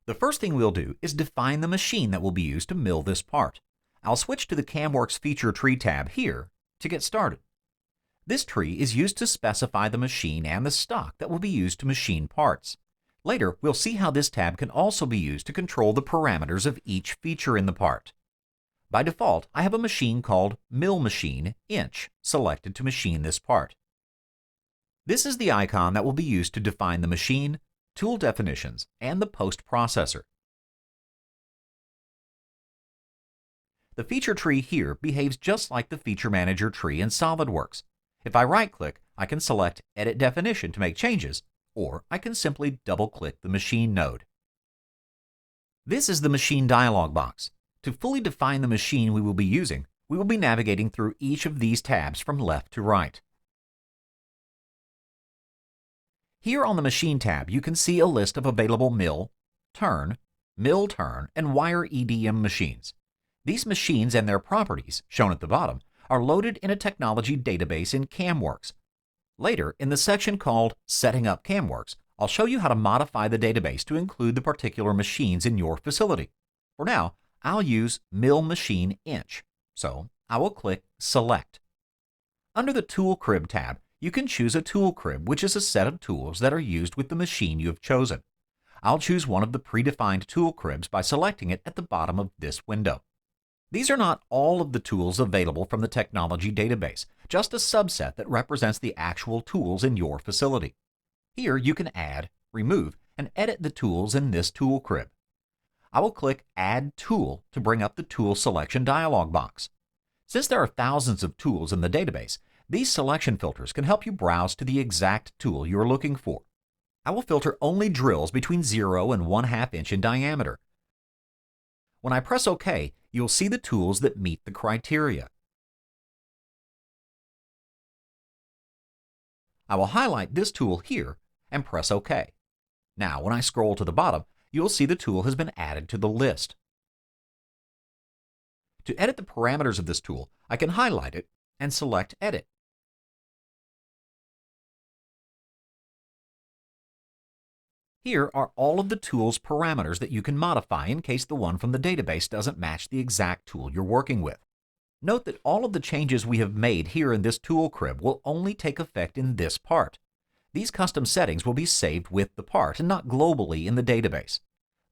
The first thing we'll do is define the machine that will be used to mill this part. I'll switch to the CAMWorks Feature Tree tab here to get started. This tree is used to specify the machine and the stock that will be used to machine parts. Later, we'll see how this tab can also be used to control the parameters of each feature in the part. By default, I have a machine called Mill Machine Inch selected to machine this part. This is the icon that will be used to define the machine, tool definitions, and the post processor. The feature tree here behaves just like the feature manager tree in SOLIDWORKS. If I right-click, I can select Edit Definition to make changes, or I can simply double-click the machine node. This is the machine dialog box. To fully define the machine we will be using, we will be navigating through each of these tabs from left to right. Here on the Machine tab, you can see a list of available mill turn, and wire EDM machines. These machines and their properties, shown at the bottom, are loaded in a technology database in CAMWorks. Later, in the section called Setting Up CAMWorks, I'll show you how to modify the database to include the particular machines in your facility. For now, I'll use Mill Machine Inch, so I will click Select. Under the Tool Crib tab, you can choose a tool crib, which is a set of tools that are used with the machine you have chosen. I'll choose one of the predefined tool cribs by selecting it at the bottom of this window. These are not all of the tools available from the technology database, just a subset that represents the actual tools in your facility. Here you can add, remove, and edit the tools in this tool crib. I will click Add Tool to bring up the Tool Selection dialog box. Since there are thousands of tools in the database, these selection filters can help you browse to the exact tool you are looking for. I will filter only drills between 0 and 1/2 inch in diameter. When I press OK, you'll see the tools that meet the criteria. I will highlight this tool here and press OK. Now, when I scroll to the bottom, you'll see the tool has been added to the list. To edit the parameters of this tool, I can highlight it and select Edit. Here are all of the tool's parameters that you can modify in case the one from the database doesn't match the exact tool you're working with. Note that all of the changes we have made here in this tool crib will only take effect in this part. These custom settings will be saved with the part and not globally in the database.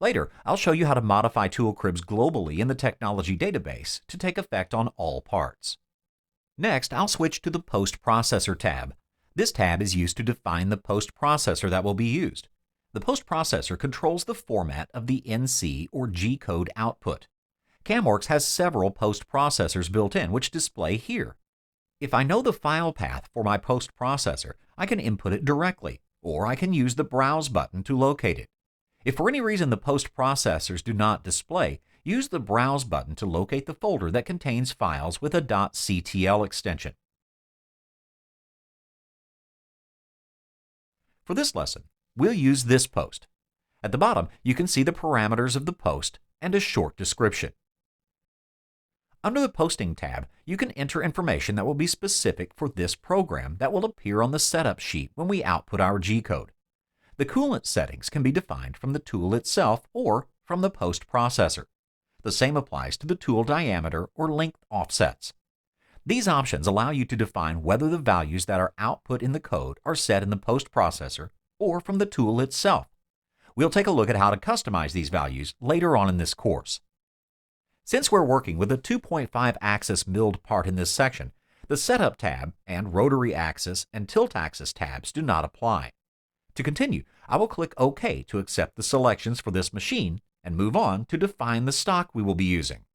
Later, I'll show you how to modify tool cribs globally in the technology database to take effect on all parts. Next, I'll switch to the Post Processor tab. This tab is used to define the post processor that will be used. The post processor controls the format of the NC or G code output. CAMWorks has several post processors built in, which display here. If I know the file path for my post processor, I can input it directly, or I can use the Browse button to locate it. If for any reason the post processors do not display, use the Browse button to locate the folder that contains files with a .ctl extension. For this lesson, we'll use this post. At the bottom, you can see the parameters of the post and a short description. Under the Posting tab, you can enter information that will be specific for this program that will appear on the setup sheet when we output our G-code. The coolant settings can be defined from the tool itself or from the post processor. The same applies to the tool diameter or length offsets. These options allow you to define whether the values that are output in the code are set in the post processor or from the tool itself. We'll take a look at how to customize these values later on in this course. Since we're working with a 2.5 axis milled part in this section, the Setup tab and Rotary Axis and Tilt Axis tabs do not apply. To continue, I will click OK to accept the selections for this machine and move on to define the stock we will be using.